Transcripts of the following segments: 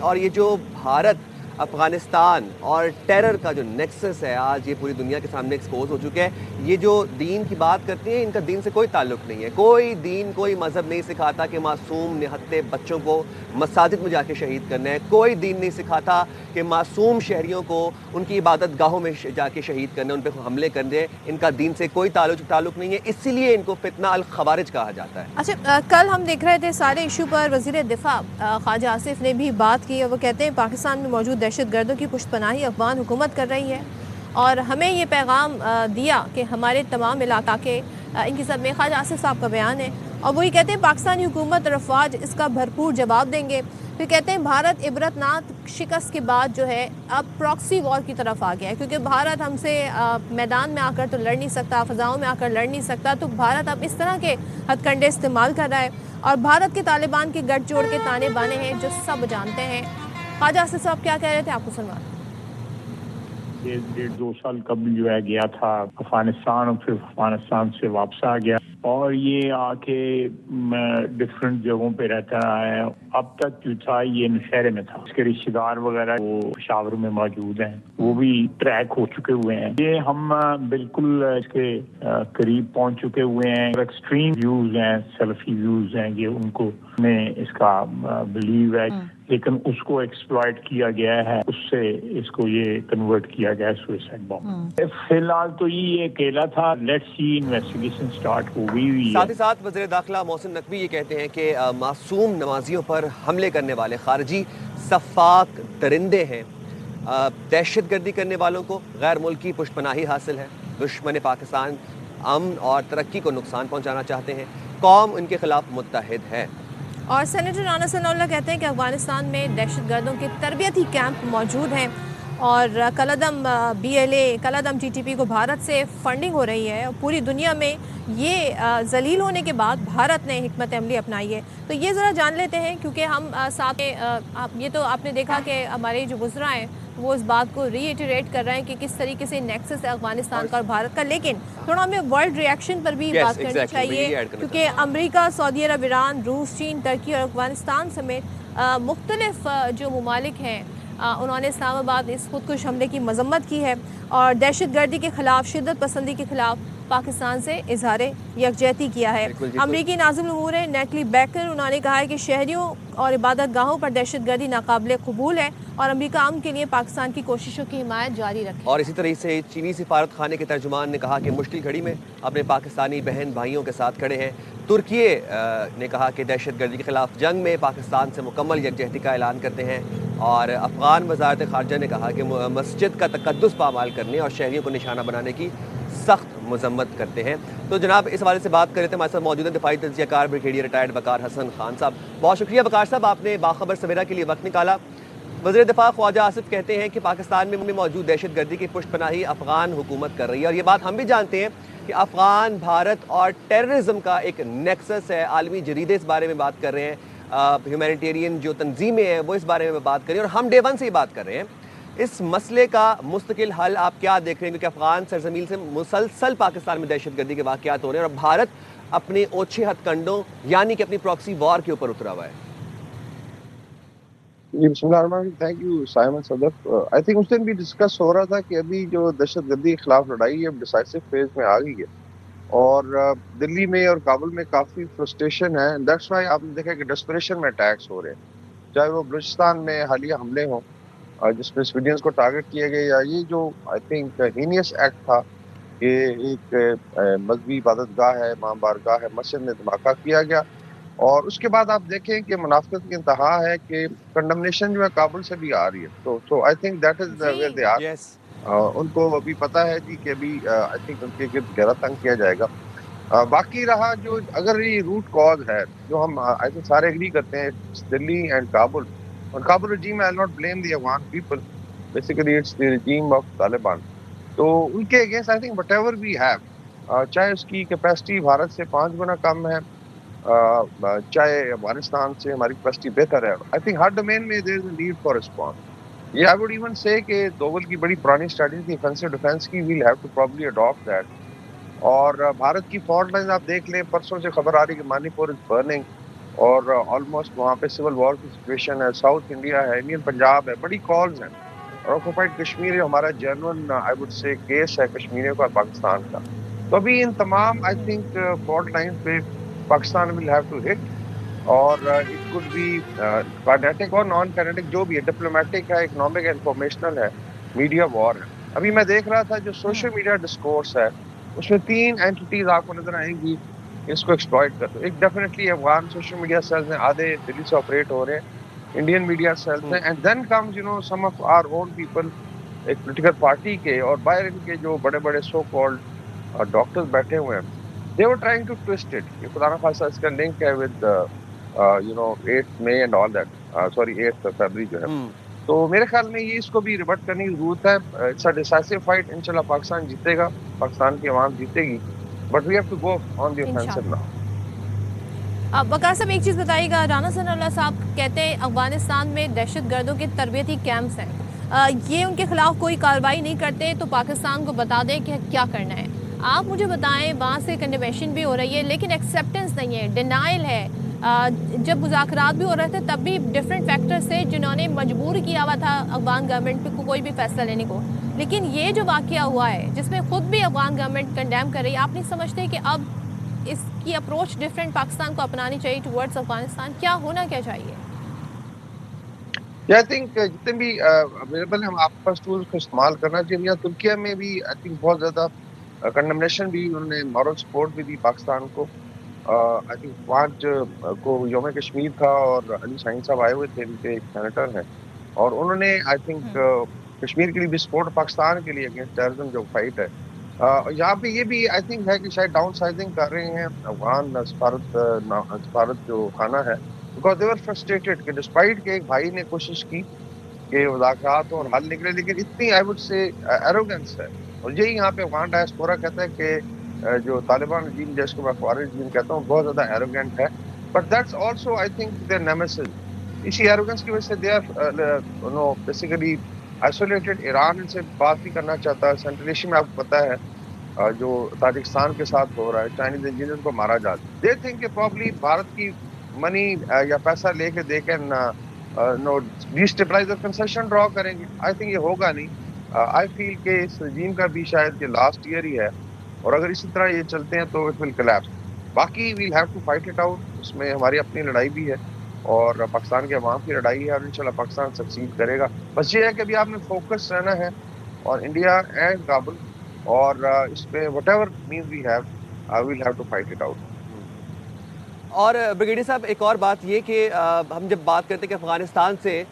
اور یہ جو بھارت افغانستان اور ٹیرر کا جو نیکسس ہے آج یہ پوری دنیا کے سامنے ایکسپوز ہو چکا ہے. یہ جو دین کی بات کرتے ہیں ان کا دین سے کوئی تعلق نہیں ہے. کوئی دین کوئی مذہب نہیں سکھاتا کہ معصوم نہتے بچوں کو مساجد میں جا کے شہید کرنا ہے. کوئی دین نہیں سکھاتا کہ معصوم شہریوں کو ان کی عبادت گاہوں میں جا کے شہید کرنا ہے, ان پہ حملے کرنے. ان کا دین سے کوئی تعلق نہیں ہے, اسی لیے ان کو فتنہ الخوارج کہا جاتا ہے. اچھا, کل ہم دیکھ رہے تھے سارے ایشو پر وزیر دفاع خواجہ آصف نے بھی بات کی, اور وہ کہتے ہیں پاکستان میں موجود دہشت گردوں کی پشت پناہی افغان حکومت کر رہی ہے, اور ہمیں یہ پیغام دیا کہ ہمارے تمام علاقہ کے ان کی سب میں. خواجہ آصف صاحب کا بیان ہے, اور وہی کہتے ہیں پاکستانی حکومت اور افواج اس کا بھرپور جواب دیں گے. پھر کہتے ہیں بھارت عبرت ناک شکست کے بعد جو ہے اب پراکسی وار کی طرف آ گیا ہے, کیونکہ بھارت ہم سے میدان میں آ کر تو لڑ نہیں سکتا, فضاؤں میں آ کر لڑ نہیں سکتا, تو بھارت اب اس طرح کے ہتھ کنڈے استعمال کر رہا ہے. اور بھارت کے طالبان کے گٹھ جوڑ کے تانے بانے ہیں جو سب جانتے ہیں. خواجہ آصف صاحب کیا کہہ رہے تھے, آپ کو سنوا. 1.5-2 سال قبل جو ہے گیا تھا افغانستان, اور پھر افغانستان سے واپس آ گیا, اور یہ آ کے ڈفرینٹ جگہوں پہ رہتا رہا ہے. اب تک جو تھا یہ نشہرے میں تھا, اس کے رشتے دار وغیرہ وہ پشاور میں موجود ہیں, وہ بھی ٹریک ہو چکے ہوئے ہیں. یہ ہم بالکل اس کے قریب پہنچ چکے ہوئے ہیں. ایکسٹریم ویوز ہیں, سیلفی ویوز ہیں, یہ ان کو میں اس کا بلیو ہے, لیکن اس کو ایکسپلائٹ کیا گیا ہے, اس سے اس کو یہ کنورٹ کیا گیا ہے سوئسائڈ بام. فی الحال تو یہ اکیلا تھا, لیٹس سی انویسٹیگیشن سٹارٹ ہو گئی ہوئی ہے. ساتھ ہی ساتھ وزیر داخلہ محسن نقوی یہ کہتے ہیں کہ معصوم نمازیوں پر حملے کرنے والے خارجی سفاک درندے ہیں. دہشت گردی کرنے والوں کو غیر ملکی پشت پناہی حاصل ہے. دشمن پاکستان امن اور ترقی کو نقصان پہنچانا چاہتے ہیں. قوم ان کے خلاف متحد ہے. اور سینیٹر رانا ثناء اللہ کہتے ہیں کہ افغانستان میں دہشت گردوں کے تربیتی کیمپ موجود ہیں, اور کلعدم BLA کلعدم TTP کو بھارت سے فنڈنگ ہو رہی ہے, اور پوری دنیا میں یہ ذلیل ہونے کے بعد بھارت نے حکمت عملی اپنائی ہے. تو یہ ذرا جان لیتے ہیں, کیونکہ ہم ساتھ یہ تو آپ نے دیکھا کہ ہمارے جو گزرا ہیں وہ اس بات کو ری ایٹریٹ کر رہے ہیں کہ کس طریقے سے نیکسس ہے افغانستان کا اور بھارت کا, لیکن تھوڑا ہمیں ورلڈ ریئیکشن پر بھی بات کرنی چاہیے, کیونکہ امریکہ, سعودی عرب, ایران, روس, چین, ترکی اور افغانستان سمیت مختلف جو ممالک ہیں انہوں نے اسلام آباد اس خودکش حملے کی مذمت کی ہے, اور دہشت گردی کے خلاف, شدت پسندی کے خلاف پاکستان سے اظہار یکجہتی کیا ہے. امریکی ناظم الامور نیٹلی بیکر, انہوں نے کہا ہے کہ شہریوں اور عبادت گاہوں پر دہشت گردی ناقابل قبول ہے, اور امریکہ امن کے لیے پاکستان کی کوششوں کی حمایت جاری رکھے. اور اسی طرح سے چینی سفارت خانے کے ترجمان نے کہا کہ مشکل گھڑی میں اپنے پاکستانی بہن بھائیوں کے ساتھ کھڑے ہیں. ترکیے نے کہا کہ دہشت گردی کے خلاف جنگ میں پاکستان سے مکمل یکجہتی کا اعلان کرتے ہیں. اور افغان وزارت خارجہ نے کہا کہ مسجد کا تقدس پامال کرنے اور شہریوں کو نشانہ بنانے کی سخت مذمت کرتے ہیں. تو جناب اس حوالے سے بات کر رہے تھے, ہمارے ساتھ موجود ہیں دفاعی تجزیہ کار بریگیڈیئر ریٹائرڈ وقار حسن خان صاحب. بہت شکریہ وقار صاحب, آپ نے باخبر سویرا کے لیے وقت نکالا. وزیر دفاع خواجہ آصف کہتے ہیں کہ پاکستان میں موجود دہشت گردی کی پشت پناہی افغان حکومت کر رہی ہے, اور یہ بات ہم بھی جانتے ہیں کہ افغان, بھارت اور ٹیررزم کا ایک نیکسس ہے. عالمی جریدے اس بارے میں بات کر رہے ہیں, ہیومینیٹیرین جو تنظیمیں ہیں وہ اس بارے میں بات کر رہی ہیں, اور ہم ڈے ون سے ہی بات کر رہے ہیں. اس مسئلے کا مستقل حل آپ کیا دیکھ رہے ہیں, کیونکہ افغان سرزمین سے مسلسل پاکستان میں دہشت گردی کے واقعات ہو رہے ہیں, اور بھارت اپنے اوچھے ہتھ کنڈوں یعنی کہ اپنی پراکسی وار کے اوپر اترا ہوا ہے. جی بسم اللہ الرحمن الرحیم. Thank you Simon Sadaf. I think اس دن بھی ڈسکس ہو رہا تھا کہ ابھی جو دہشت گردی کے خلاف لڑائی ہے ڈیسائسو فیز میں آ گئی ہے, اور دلی میں اور کابل میں کافی فرسٹریشن ہے. دیٹس وائی آپ نے دیکھا کہ ڈسپریشن میں اٹیکس ہو رہے ہیں, چاہے وہ بلوچستان میں حالیہ حملے ہوں جس میں سویڈینز کو ٹارگٹ کیا گیا, یا یہ جو آئی تھنک ہینیس ایکٹ تھا کہ ایک مذہبی عبادت گاہ ہے, ماں بارگاہ ہے, مسجد میں دھماکہ کیا گیا. اور اس کے بعد آپ دیکھیں کہ منافقت کی انتہا ہے کہ کنڈمنیشن جو ہے کابل سے بھی آ رہی ہے. تو I think that is where they are. ان کو ابھی پتہ ہے جی کہ ابھی آئی تھنک ان کے گرد گھیرا تنگ کیا جائے گا. باقی رہا جو اگر یہ روٹ کاز ہے جو ہم آئی تھنک سارے ایگری کرتے ہیں, دلی اینڈ کابل. اور Kabul regime I not blame the Afghan people, basically it's the regime of Taliban. تو ان کے against I think whatever we have, چاہے اس کی کیپیسٹی بھارت سے 5 گنا کم ہے, چاہے افغانستان سے ہماری کیپیسٹی بہتر ہے, آئی تھنک ہر ڈومین میں دیر از اے نیڈ فار رسپانس. یہ آئی ووڈ ایون سے کہ دوول کی بڑی پرانی اسٹریٹجی تھی افینسو ڈیفینس کی, we'll have to probably adopt that. اور بھارت کی فالٹ لائنز آپ دیکھ لیں, پرسوں سے خبر آ رہی کہ مانی پور از برننگ, اور آلموسٹ وہاں پہ سول وار کی سچویشن ہے، ساؤتھ انڈیا ہے، انڈین پنجاب ہے، بڑی کالز ہیں. اور آکوپائڈ کشمیر ہمارا general I would say case ہے کشمیریوں کا پاکستان کا. تو ابھی ان تمام آئی تھنک فالٹ لائن پہ Pakistan will have to hit. اور اٹ کوڈ بی کائنیٹک اور نان کائنیٹک، جو بھی ہے، ڈپلومیٹک ہے، اکنامک ہے، انفارمیشنل ہے، میڈیا وار ہے. ابھی میں دیکھ رہا تھا جو سوشل میڈیا ڈسکورس ہے اس میں 3 اینٹیز آپ کو نظر آئیں گی اس کو ایکسپلائٹ کرتے. ایک definitely Afghan social media cells ہیں، آدھے دلی سے آپریٹ ہو رہے ہیں، انڈین میڈیا سیلز ہیں، and then comes some of our own people, ایک پولیٹیکل پارٹی کے اور باہر ان کے جو بڑے بڑے سو کالڈ ڈاکٹرز بیٹھے ہوئے ہیں. they were trying to twist it کہ خدا نخواستہ اس کا لنک ہے with 8th May and all that, sorry 8th February جو ہے. تو میرے خیال میں یہ اس کو بھی ریورٹ کرنے کی ضرورت ہے. اٹس اے ڈیسائسو فائٹ، انشاءاللہ پاکستان جیتے گا، پاکستان کی عوام جیتے گی، but we have to go on the offensive now. اب وقار صاحب ایک چیز بتائیے گا، رانا ثناء اللہ صاحب کہتے ہیں افغانستان میں دہشت گردوں کے تربیتی کیمپس ہیں، یہ ان کے خلاف کوئی کارروائی نہیں کرتے تو پاکستان کو بتا دیں کہ کیا کرنا ہے. آپ مجھے بتائیں، وہاں سے کنڈیمیشن بھی ہو رہی ہے لیکن ایکسیپٹنس نہیں ہے، ڈینائل ہے. جب مذاکرات بھی ہو رہے تھے تب بھی ڈفرینٹ فیکٹرز تھے جنہوں نے مجبور کیا ہوا تھا افغان گورنمنٹ پہ کوئی بھی فیصلہ لینے کو. لیکن یہ جو واقعہ ہوا ہے جس میں خود بھی افغان گورنمنٹ کنڈیم کر رہی ہے، آپ نہیں سمجھتے کہ اب اس کی اپروچ ڈفرینٹ پاکستان کو اپنانی چاہیے ٹورڈز افغانستان؟ کیا ہونا کیا چاہیے؟ آئی تھنک جتنے بھی اویلیبل ہیں ہم آپ کے پاس ٹولس کو استعمال کرنا چاہیے. ترکیہ میں بھی آئی تھنک بہت زیادہ کنڈمنیشن بھی انہوں نے، مورل سپورٹ بھی دی پاکستان کو. آئی تھنک 5 کو یوم کشمیر تھا اور علی شاہین صاحب آئے ہوئے تھے، ان کے ایک سینیٹر ہیں، اور انہوں نے آئی تھنک کشمیر کے لیے بھی سپورٹ، پاکستان کے لیے اگینسٹ ٹیررزم جو فائٹ ہے. یہاں پہ یہ بھی آئی تھنک ہے کہ شاید ڈاؤن سائزنگ کر رہے ہیں افغان سفارت جو خانہ ہے، بیکاز دے ور فرسٹریٹڈ کہ ڈسپائٹ کہ ایک بھائی نے کوشش کی کہ مذاکرات اور حل نکلے، لیکن اتنی آئی وڈ سے ایروگنس ہے. اور یہی یہاں پہ افغان ڈائسپورا کہتا ہے کہ جو طالبان رجیم جس کو میں فوارن رجیم کہتا ہوں بہت زیادہ ایروگنٹ ہے. But that's also I think their nemesis. اسی ایروگنس کی وجہ سے they are basically isolated. Iran ان سے بات نہیں کرنا چاہتا. سینٹرل ایشیا میں آپ کو پتا ہے جو تاجکستان کے ساتھ ہو رہا ہے، چائنیز انجینئر کو مارا جاتا ہے. دے تھنک کہ پرابلی بھارت کی منی یا پیسہ لے کے دے کے نو ڈیسٹیبلائز اور کنسیشن ڈرا کریں گے. آئی تھنک یہ ہوگا نہیں. آئی فیل کہ اس رجیم کا بھی شاید یہ لاسٹ ایئر ہی ہے، اور اگر اسی طرح یہ چلتے ہیں تو اٹ ول کلیپس. باقی we'll have to fight it out. اس میں ہماری اپنی لڑائی بھی ہے اور پاکستان کے عوام کی لڑائی ہے، اور انشاءاللہ پاکستان سکسیڈ کرے گا. بس یہ ہے کہ ابھی آپ نے فوکس رہنا ہے اور انڈیا اینڈ کابل، اور اس پہ whatever means we have we'll have to fight it out. اور بریگیڈیئر صاحب ایک اور بات یہ کہ ہم جب بات کرتے ہیں کہ افغانستان سے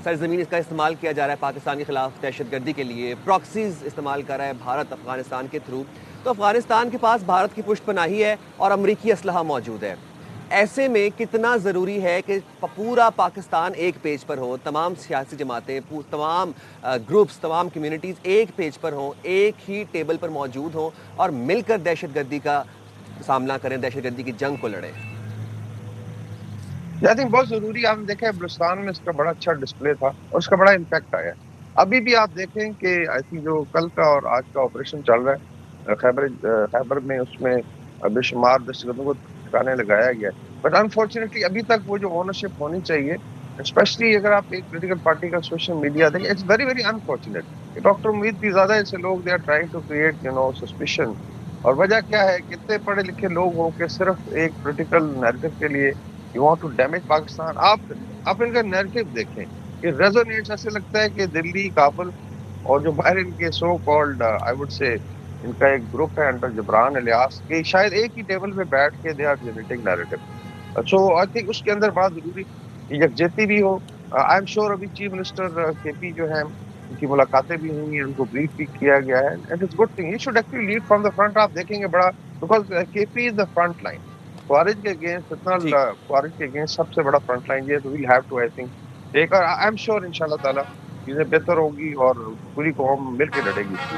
سرزمین اس کا استعمال کیا جا رہا ہے پاکستان کے خلاف دہشت گردی کے لیے، پراکسیز استعمال کر رہا ہے بھارت افغانستان کے تھرو، تو افغانستان کے پاس بھارت کی پشت پناہی ہے اور امریکی اسلحہ موجود ہے. ایسے میں کتنا ضروری ہے کہ پورا پاکستان ایک پیج پر ہو، تمام سیاسی جماعتیں، تمام گروپس، تمام کمیونٹیز ایک پیج پر ہوں، ایک ہی ٹیبل پر موجود ہوں اور مل کر دہشت گردی کا سامنا کریں، دہشت گردی کی جنگ کو لڑیں؟ آئی تھنک بہت ضروری. آپ نے دیکھا ہے بلوچستان میں اس کا بڑا اچھا ڈسپلے تھا اور اس کا بڑا امپیکٹ آیا. ابھی بھی آپ دیکھیں کہ آئی تھنک جو کل کا اور آج کا آپریشن چل رہا ہے خیبر میں، اس میں بے شمار دہشت گردوں کو ٹھکانے لگایا گیا ہے. بٹ انفارچونیٹلی ابھی تک وہ جو اونرشپ ہونی چاہیے، اسپیشلی اگر آپ ایک پولیٹیکل پارٹی کا سوشل میڈیا دیکھیں، it's very very unfortunate. Doctor Umeed بھی زیادہ ایسے لوگ they are trying to create suspicion. اور وجہ کیا ہے کہ اتنے پڑھے لکھے لوگ ہوں کہ صرف ایک پولیٹیکل نیریٹو کے لیے you want to damage Pakistan. آپ ان کا نیریٹو دیکھیں کہ ریزونیٹس ایسے لگتا ہے کہ دلی، کابل اور جو باہر ان کے سو کالڈ آئی وڈ سے ان کا ایک گروپ ہے انڈر جبران الیاس، کہ شاید ایک ہی ٹیبل پہ بیٹھ کے they are generating narrative. So I think اس کے اندر بہت ضروری کہ یکجہتی بھی ہو. آئی ایم شیور ابھی چیف منسٹر کے پی جو ہیں ان کی ملاقاتیں بھی ہوئی ہیں، ان کو بریف بھی کیا گیا ہے. It is good thing. He should actually lead from the front. آپ دیکھیں گے بڑا، بیکاز کے پی از دا فرنٹ لائن. خوارج کے اگینسٹ خوارج کے اگینسٹ سب سے بڑا فرنٹ لائن یہ ہے. تو we'll have to I think take, اور آئی ایم شیور انشاءاللہ تعالیٰ چیزیں بہتر ہوگی اور پوری قوم مل کے لڑے گی.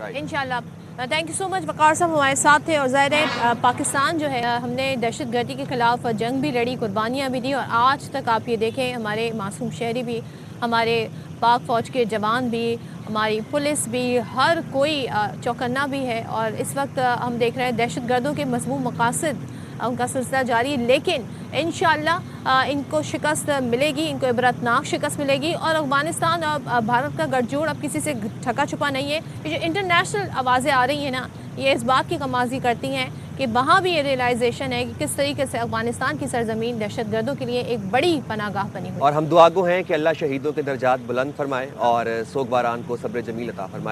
انشاءاللہ. تھینک یو سو مچ. وقار صاحب ہمارے ساتھ تھے. اور ظاہر ہے پاکستان جو ہے، ہم نے دہشت گردی کے خلاف جنگ بھی لڑی، قربانیاں بھی دی، اور آج تک آپ یہ دیکھیں ہمارے معصوم شہری بھی، ہمارے پاک فوج کے جوان بھی، ہماری پولیس بھی، ہر کوئی چوکنا بھی ہے. اور اس وقت ہم دیکھ رہے ہیں دہشت گردوں کے مذموم مقاصد ان کا سلسلہ جاری، لیکن انشاءاللہ ان کو شکست ملے گی، ان کو عبرتناک شکست ملے گی، اور افغانستان اور بھارت کا گٹھ جوڑ اب کسی سے ٹھکا چھپا نہیں ہے۔ یہ جو انٹرنیشنل آوازیں آ رہی ہیں نا، یہ اس بات کی غمازی کرتی ہیں کہ وہاں بھی یہ ریئلائزیشن ہے کہ کس طریقے سے افغانستان کی سرزمین دہشت گردوں کے لیے ایک بڑی پناہ گاہ بنی ہوئی ہے۔ اور ہم دعا گو ہیں کہ اللہ شہیدوں کے درجات بلند فرمائے اور سوگواران کو صبر جمیل عطا فرمائے۔